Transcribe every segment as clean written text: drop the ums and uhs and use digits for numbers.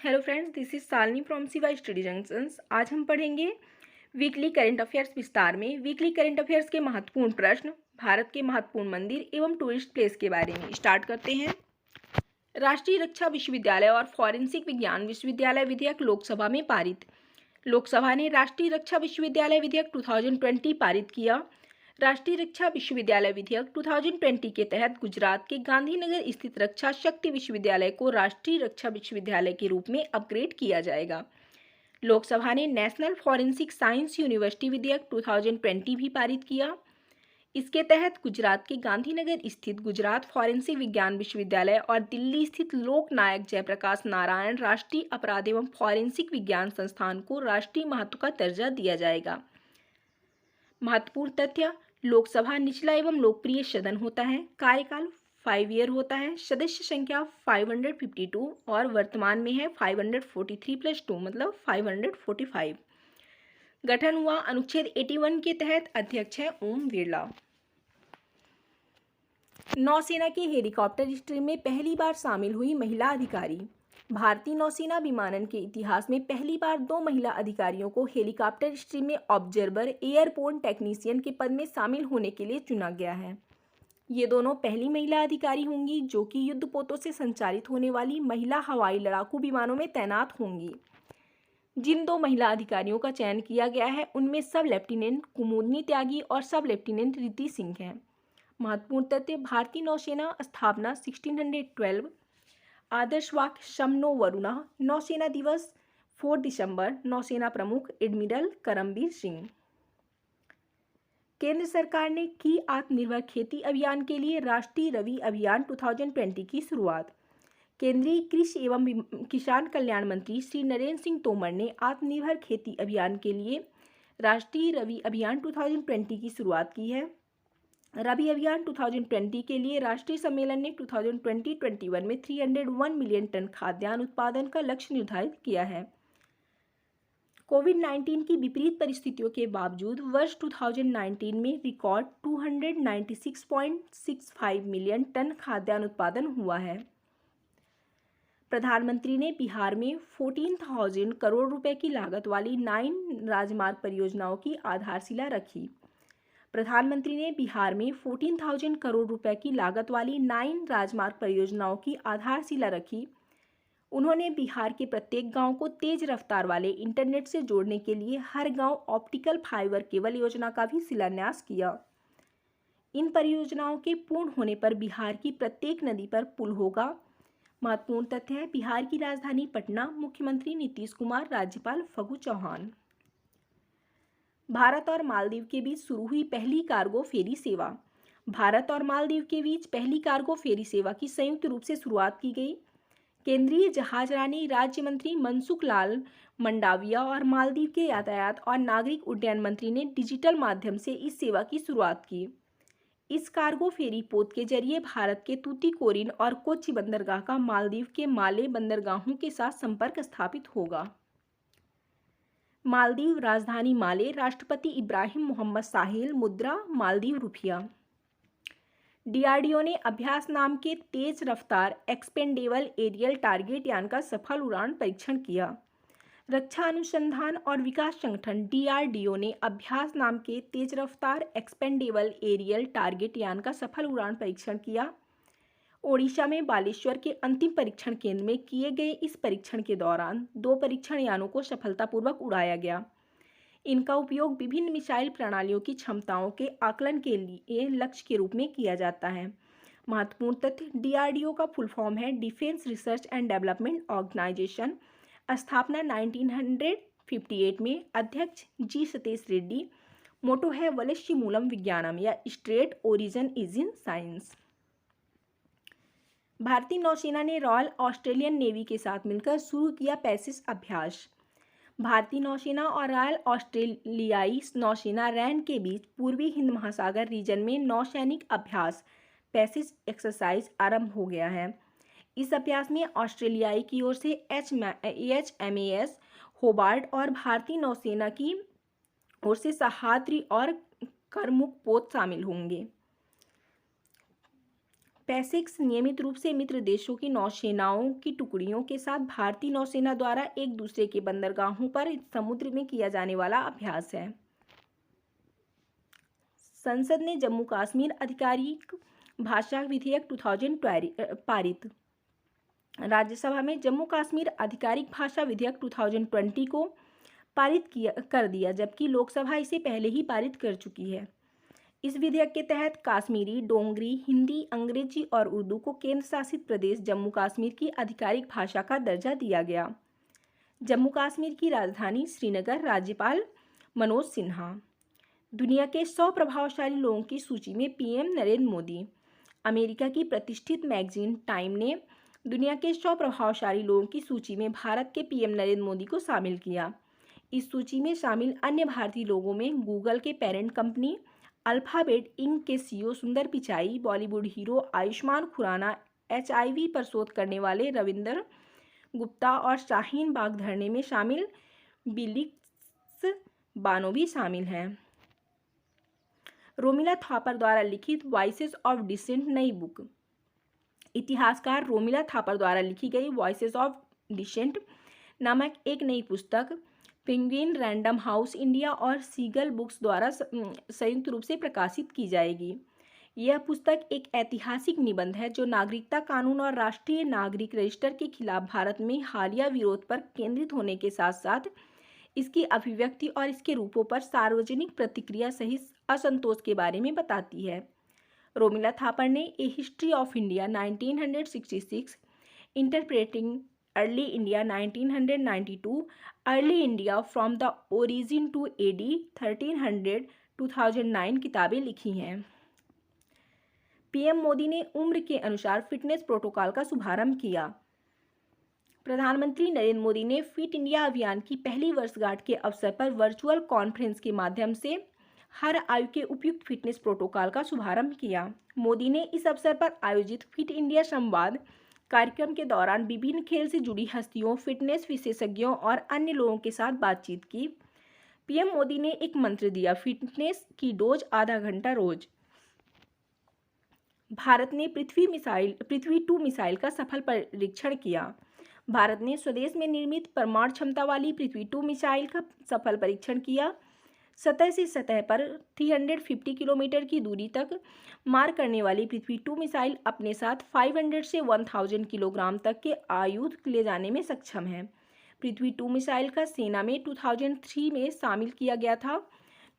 Hello friends, this is Shalini from सिवा study junctions. आज हम पढ़ेंगे वीकली करंट अफेयर्स विस्तार में। वीकली करंट अफेयर्स के महत्वपूर्ण प्रश्न, भारत के महत्वपूर्ण मंदिर एवं टूरिस्ट प्लेस के बारे में स्टार्ट करते हैं। राष्ट्रीय रक्षा विश्वविद्यालय और फॉरेंसिक विज्ञान विश्वविद्यालय विधेयक लोकसभा में पारित। लोकसभा ने राष्ट्रीय रक्षा विश्वविद्यालय विधेयक 2020 पारित किया। राष्ट्रीय रक्षा विश्वविद्यालय विधेयक 2020 के तहत गुजरात के गांधीनगर स्थित रक्षा शक्ति विश्वविद्यालय को राष्ट्रीय रक्षा विश्वविद्यालय के रूप में अपग्रेड किया जाएगा। लोकसभा ने नेशनल फॉरेंसिक साइंस यूनिवर्सिटी विधेयक 2020 भी पारित किया। इसके तहत गुजरात के गांधीनगर स्थित गुजरात फॉरेंसिक विज्ञान विश्वविद्यालय और दिल्ली स्थित लोकनायक जयप्रकाश नारायण राष्ट्रीय अपराध एवं फॉरेंसिक विज्ञान संस्थान को राष्ट्रीय महत्व का दर्जा दिया जाएगा। महत्वपूर्ण तथ्य, लोकसभा निचला एवं लोकप्रिय सदन होता है। कार्यकाल 5 ईयर होता है। सदस्य संख्या 552 और वर्तमान में है 543 + 2 मतलब 545। गठन हुआ अनुच्छेद 81 के तहत। अध्यक्ष है ओम बिरला। नौसेना के हेलीकॉप्टर स्ट्रीम में पहली बार शामिल हुई महिला अधिकारी। भारतीय नौसेना विमानन के इतिहास में पहली बार 2 महिला अधिकारियों को हेलीकॉप्टर स्ट्रीम में ऑब्जर्वर एयरबोर्न टेक्नीशियन के पद में शामिल होने के लिए चुना गया है। ये दोनों पहली महिला अधिकारी होंगी जो कि युद्धपोतों से संचालित होने वाली महिला हवाई लड़ाकू विमानों में तैनात होंगी। जिन 2 महिला अधिकारियों का चयन किया गया है उनमें सब लेफ्टिनेंट कुमुदनी त्यागी और सब लेफ्टिनेंट रिद्धि सिंह हैं। महत्वपूर्ण तथ्य, भारतीय नौसेना स्थापना 1612। आदर्श वाक्य शम नो वरुणा। नौसेना दिवस 4 दिसंबर। नौसेना प्रमुख एडमिरल करमबीर सिंह। केंद्र सरकार ने की आत्मनिर्भर खेती अभियान के लिए राष्ट्रीय रबी अभियान 2020 की शुरुआत। केंद्रीय कृषि एवं किसान कल्याण मंत्री श्री नरेंद्र सिंह तोमर ने आत्मनिर्भर खेती अभियान के लिए राष्ट्रीय रबी अभियान 2020 की शुरुआत की है। रबी अभियान 2020 के लिए राष्ट्रीय सम्मेलन ने 2020-21 में 301 मिलियन टन खाद्यान्न उत्पादन का लक्ष्य निर्धारित किया है। कोविड-19 की विपरीत परिस्थितियों के बावजूद वर्ष 2019 में रिकॉर्ड 296.65 मिलियन टन खाद्यान्न उत्पादन हुआ है। प्रधानमंत्री ने बिहार में 14,000 करोड़ रुपए की लागत वाली 9 राजमार्ग परियोजनाओं की आधारशिला रखी। प्रधानमंत्री ने बिहार में 14,000 करोड़ रुपए की लागत वाली 9 राजमार्ग परियोजनाओं की आधारशिला रखी। उन्होंने बिहार के प्रत्येक गांव को तेज रफ्तार वाले इंटरनेट से जोड़ने के लिए हर गांव ऑप्टिकल फाइबर केबल योजना का भी शिलान्यास किया। इन परियोजनाओं के पूर्ण होने पर बिहार की प्रत्येक नदी पर पुल होगा। महत्वपूर्ण तथ्य है, बिहार की राजधानी पटना। मुख्यमंत्री नीतीश कुमार, राज्यपाल फागू चौहान। भारत और मालदीव के बीच शुरू हुई पहली कार्गो फेरी सेवा। भारत और मालदीव के बीच पहली कार्गो फेरी सेवा की संयुक्त रूप से शुरुआत की गई। केंद्रीय जहाजरानी राज्य मंत्री मनसुख लाल मंडाविया और मालदीव के यातायात और नागरिक उड्डयन मंत्री ने डिजिटल माध्यम से इस सेवा की शुरुआत की। इस कार्गो फेरी पोत के जरिए भारत के तूतीकोरिन और कोच्चि बंदरगाह का मालदीव के माले बंदरगाहों के साथ संपर्क स्थापित होगा। मालदीव राजधानी माले। राष्ट्रपति इब्राहिम मोहम्मद साहेल। मुद्रा मालदीव रुपया। डीआरडीओ ने अभ्यास नाम के तेज रफ्तार एक्सपेंडेबल एरियल टारगेट यान का सफल उड़ान परीक्षण किया। रक्षा अनुसंधान और विकास संगठन डीआरडीओ ने अभ्यास नाम के तेज रफ्तार एक्सपेंडेबल एरियल टारगेट यान का सफल उड़ान परीक्षण किया। ओडिशा में बालेश्वर के अंतिम परीक्षण केंद्र में किए गए इस परीक्षण के दौरान 2 परीक्षण यानों को सफलतापूर्वक उड़ाया गया। इनका उपयोग विभिन्न मिसाइल प्रणालियों की क्षमताओं के आकलन के लिए लक्ष्य के रूप में किया जाता है। महत्वपूर्ण तथ्य, डीआरडीओ का फुल फॉर्म है defence research and development organisation. स्थापना 1958 में। अध्यक्ष जी सतीश रेड्डी। मोटो है वलश्य मूलम विज्ञानम या straight origin is in science. भारतीय नौसेना ने रॉयल ऑस्ट्रेलियन नेवी के साथ मिलकर शुरू किया पैसिस अभ्यास। भारतीय नौसेना और रॉयल ऑस्ट्रेलियाई नौसेना रैंड के बीच पूर्वी हिंद महासागर रीजन में नौसैनिक अभ्यास पैसिस एक्सरसाइज आरंभ हो गया है। इस अभ्यास में ऑस्ट्रेलियाई की ओर से HMAS होबार्ट और भारतीय नौसेना की ओर से सहाद्री और करमुक पोत शामिल होंगे। पैसिक्स नियमित रूप से मित्र देशों की नौसेनाओं की टुकड़ियों के साथ भारतीय नौसेना द्वारा एक दूसरे के बंदरगाहों पर समुद्र में किया जाने वाला अभ्यास है। संसद ने जम्मू कश्मीर आधिकारिक भाषा विधेयक 2020 पारित। राज्यसभा में जम्मू कश्मीर आधिकारिक भाषा विधेयक 2020 को पारित कर दिया, जबकि लोकसभा इसे पहले ही पारित कर चुकी है। इस विधेयक के तहत कश्मीरी, डोगरी, हिंदी, अंग्रेजी और उर्दू को केंद्र शासित प्रदेश जम्मू कश्मीर की आधिकारिक भाषा का दर्जा दिया गया। जम्मू कश्मीर की राजधानी श्रीनगर। राज्यपाल मनोज सिन्हा। दुनिया के 100 प्रभावशाली लोगों की सूची में पीएम नरेंद्र मोदी। अमेरिका की प्रतिष्ठित मैगजीन टाइम ने दुनिया के 100 प्रभावशाली लोगों की सूची में भारत के पीएम नरेंद्र मोदी को शामिल किया। इस सूची में शामिल अन्य भारतीय लोगों में गूगल के पेरेंट कंपनी अल्फाबेट इंक के सीईओ सुंदर पिचाई, बॉलीवुड हीरो आयुष्मान खुराना, HIV पर शोध करने वाले रविंदर गुप्ता और शाहीन बाग धरने में शामिल बिलिक्स बानो भी शामिल हैं। रोमिला थापर द्वारा लिखित वॉइसेस ऑफ डिसेंट नई बुक। इतिहासकार रोमिला थापर द्वारा लिखी गई वॉइसेस ऑफ डिसेंट नामक एक नई पुस्तक पेंगुइन रैंडम हाउस इंडिया और सीगल बुक्स द्वारा संयुक्त रूप से प्रकाशित की जाएगी। यह पुस्तक एक ऐतिहासिक निबंध है जो नागरिकता कानून और राष्ट्रीय नागरिक रजिस्टर के खिलाफ भारत में हालिया विरोध पर केंद्रित होने के साथ साथ इसकी अभिव्यक्ति और इसके रूपों पर सार्वजनिक प्रतिक्रिया सहित असंतोष के बारे में बताती है। रोमिला थापर ने a history of India 1966, interpreting early India 1992, early India from the origin to AD 1300 2009 किताबें लिखी हैं। पीएम मोदी ने उम्र के अनुसार फिटनेस प्रोटोकॉल का शुभारंभ किया। प्रधानमंत्री नरेंद्र मोदी ने फिट इंडिया अभियान की पहली वर्षगांठ के अवसर पर वर्चुअल कॉन्फ्रेंस के माध्यम से हर आयु के उपयुक्त फिटनेस प्रोटोकॉल का शुभारंभ किया। मोदी ने इस अवसर पर आयोजित फिट इंडिया संवाद कार्यक्रम के दौरान विभिन्न खेल से जुड़ी हस्तियों, फिटनेस विशेषज्ञों और अन्य लोगों के साथ बातचीत की। पीएम मोदी ने एक मंत्र दिया, फिटनेस की डोज आधा घंटा रोज। भारत ने पृथ्वी 2 मिसाइल का सफल परीक्षण किया। भारत ने स्वदेश में निर्मित परमाणु क्षमता वाली पृथ्वी 2 मिसाइल का सफल परीक्षण किया। सतह से सतह पर 350 किलोमीटर की दूरी तक मार करने वाली पृथ्वी 2 मिसाइल अपने साथ 500 से 1000 किलोग्राम तक के आयुध ले जाने में सक्षम है। पृथ्वी 2 मिसाइल का सेना में 2003 में शामिल किया गया था।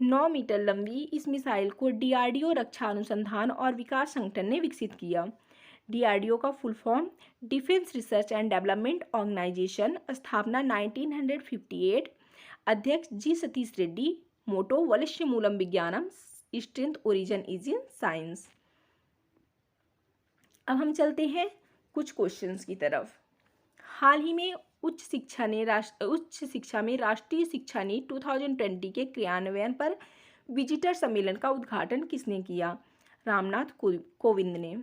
9 मीटर लंबी इस मिसाइल को DRDO रक्षा अनुसंधान और विकास संगठन ने विकसित किया। DRDO का full form defence research and development organisation, स्थापना 1958, अध्यक्ष G Satish Reddy, motto वलश्य Moolam vijnanam, strength origin is in science. अब हम चलते हैं कुछ क्वेश्चंस की तरफ। हाल ही में उच्च शिक्षा में राष्ट्रीय शिक्षा नीति 2020 के क्रियान्वयन पर विजिटर सम्मेलन का उद्घाटन किसने किया? रामनाथ कोविंद ने।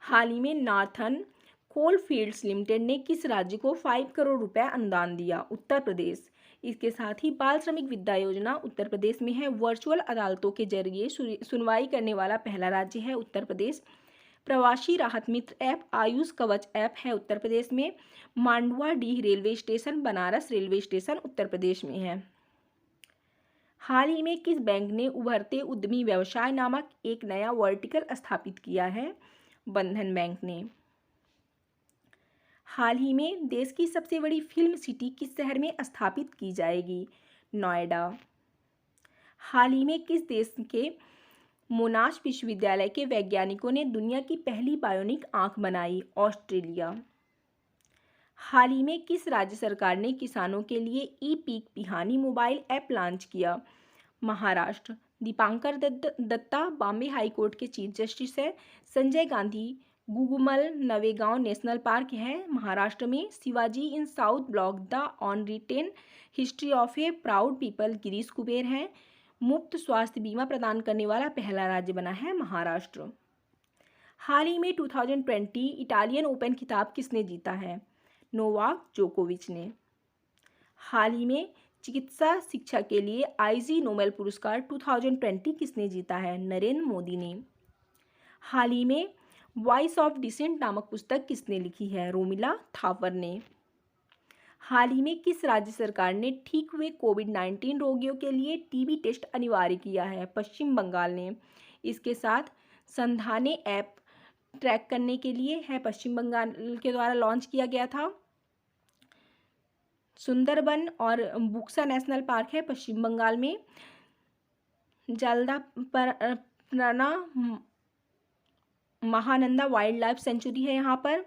हाल ही में नार्थन कोलफील्ड्स लिमिटेड ने किस राज्य को 5 करोड़ रुपए अनुदान दिया? उत्तर प्रदेश। इसके साथ ही बाल श्रमिक विद्या योजना उत्तर प्रदेश में है। वर्चुअल अदालतों के जरिए सुनवाई करने वाला पहला राज्य है उत्तर प्रदेश। प्रवासी राहत मित्र ऐप आयुष कवच ऐप है उत्तर प्रदेश में। Manduadih railway station Banaras railway station Uttar Pradesh में है। हाल ही में किस बैंक ने उभरते उद्यमी व्यवसाय नामक एक नया वर्टिकल स्थापित किया है? बंधन बैंक ने। हाल ही में देश की सबसे बड़ी फिल्म सिटी किस शहर में स्थापित की जाएगी? नोएडा। हाल ही में किस देश के मोनाश विश्वविद्यालय के वैज्ञानिकों ने दुनिया की पहली बायोनिक आंख बनाई? ऑस्ट्रेलिया। हाल ही में किस राज्य सरकार ने किसानों के लिए ई-पीक पिहानी मोबाइल ऐप लॉन्च किया? महाराष्ट्र। दीपांकर दत्ता बॉम्बे हाईकोर्ट के चीफ जस्टिस है। संजय गांधी गुगुमल नवेगांव नेशनल पार्क है महाराष्ट्र में। Shivaji in South Block the unwritten history of a proud people Girish Kuber हैं। मुफ्त स्वास्थ्य बीमा प्रदान करने वाला पहला राज्य बना है महाराष्ट्र। हाल ही में 2020 इटालियन ओपन खिताब किसने जीता है? नोवाक जोकोविच ने। हाल ही में चिकित्सा शिक्षा के लिए IG नोबेल पुरस्कार 2020 किसने जीता है? नरेंद्र मोदी ने। हाल ही में वॉइस ऑफ डिसेंट नामक पुस्तक किसने लिखी है? रोमिला थापर ने। हाल ही में किस राज्य सरकार ने ठीक हुए कोविड-19 रोगियों के लिए टीबी टेस्ट अनिवार्य किया है? पश्चिम बंगाल ने। इसके साथ संधाने ऐप ट्रैक करने के लिए है पश्चिम बंगाल के द्वारा लॉन्च किया गया था। सुंदरबन और बुक्सा नेशनल पार्क है पश्चिम बंगाल में। जलदापरना महानंदा वाइल्ड लाइफ सेंचुरी है यहाँ पर।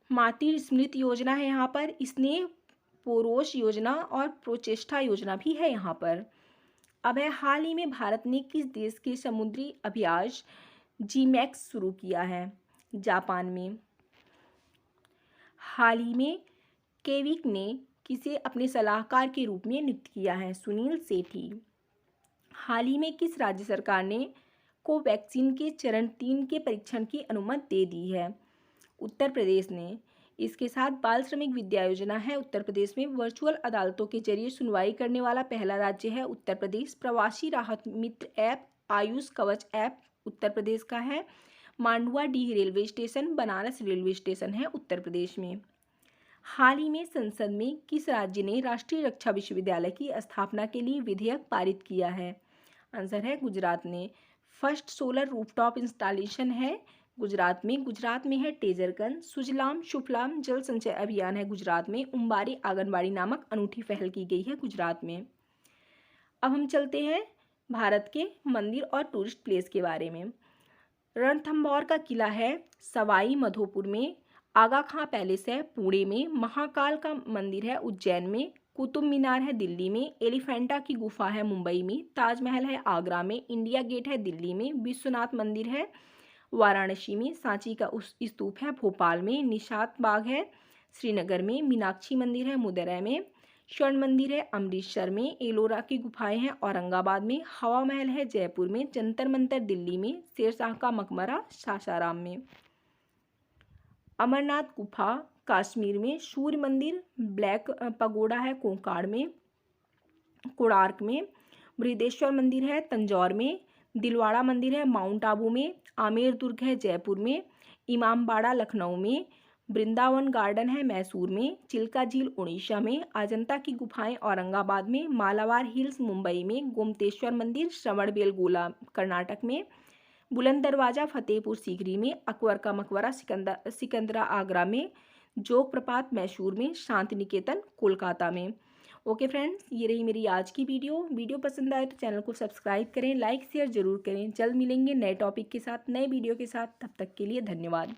मातृ स्मृति योजना है यहाँ पर। स्नेह पोरोश योजना और प्रोचेष्टा योजना भी है यहाँ पर। अब है हाल ही में भारत ने किस देश के समुद्री अभ्यास GMAX शुरू किया है? जापान में। हाल ही में केविक ने किसे अपने सलाहकार के रूप में नियुक्त किया है? सुनील सेठी। हाल ही में किस राज्य सरकार ने कोवैक्सीन के चरण 3 के परीक्षण की अनुमति दे दी है? उत्तर प्रदेश ने। इसके साथ बाल श्रमिक विद्या योजना है उत्तर प्रदेश में। वर्चुअल अदालतों के जरिए सुनवाई करने वाला पहला राज्य है उत्तर प्रदेश। प्रवासी राहत मित्र ऐप आयुष कवच ऐप उत्तर प्रदेश का है। Manduadih railway station Banaras railway station है उत्तर प्रदेश में। हाल ही में संसद में किस राज्य ने राष्ट्रीय रक्षा विश्वविद्यालय की स्थापना के लिए विधेयक पारित किया है? आंसर है गुजरात ने। फर्स्ट सोलर रूफटॉप इंस्टॉलेशन है गुजरात में। गुजरात में है टेजरगन। सुजलाम सुफलाम जल संचय अभियान है गुजरात में। उम्बारी आंगनबाड़ी नामक अनूठी पहल की गई है गुजरात में। अब हम चलते हैं भारत के मंदिर और टूरिस्ट प्लेस के बारे में। रणथंभौर का किला है सवाई माधोपुर में। आगा खां पैलेस है पुणे में। महाकाल का मंदिर है उज्जैन में। कुतुब मीनार है दिल्ली में। एलिफेंटा की गुफा है मुंबई में। ताजमहल है आगरा में। इंडिया गेट है दिल्ली में। विश्वनाथ मंदिर है वाराणसी में। सांची का स्तूप है भोपाल में। निशात बाग है श्रीनगर में। मीनाक्षी मंदिर है मदुरै में। स्वर्ण मंदिर है अमृतसर में। एलोरा की गुफाएं हैं औरंगाबाद में। हवा महल है जयपुर में। जंतर मंतर दिल्ली में। शेरशाह का मकबरा सासाराम में। अमरनाथ गुफा कश्मीर में। सूर्य मंदिर ब्लैक पगोडा है कोंकाड़ में कोणार्क में। बृहदेश्वर मंदिर है तंजौर में। दिलवाड़ा मंदिर है माउंट आबू में। आमेर दुर्ग है जयपुर में। इमामबाड़ा लखनऊ में। वृंदावन गार्डन है मैसूर में। चिल्का झील उड़ीसा में। अजंता की गुफाएं औरंगाबाद में। मालाबार हिल्स मुंबई में। गोमतेश्वर मंदिर श्रवणबेलगोला कर्नाटक में। बुलंद दरवाजा फतेहपुर सीकरी में। अकबर का मकबरा सिकंदरा आगरा में। जोग प्रपात मैसूर में। शांति निकेतन कोलकाता में। ओके फ्रेंड्स, ये रही मेरी आज की वीडियो पसंद आए तो चैनल को सब्सक्राइब करें, लाइक शेयर जरूर करें। जल्द मिलेंगे नए टॉपिक के साथ, नए वीडियो के साथ। तब तक के लिए धन्यवाद।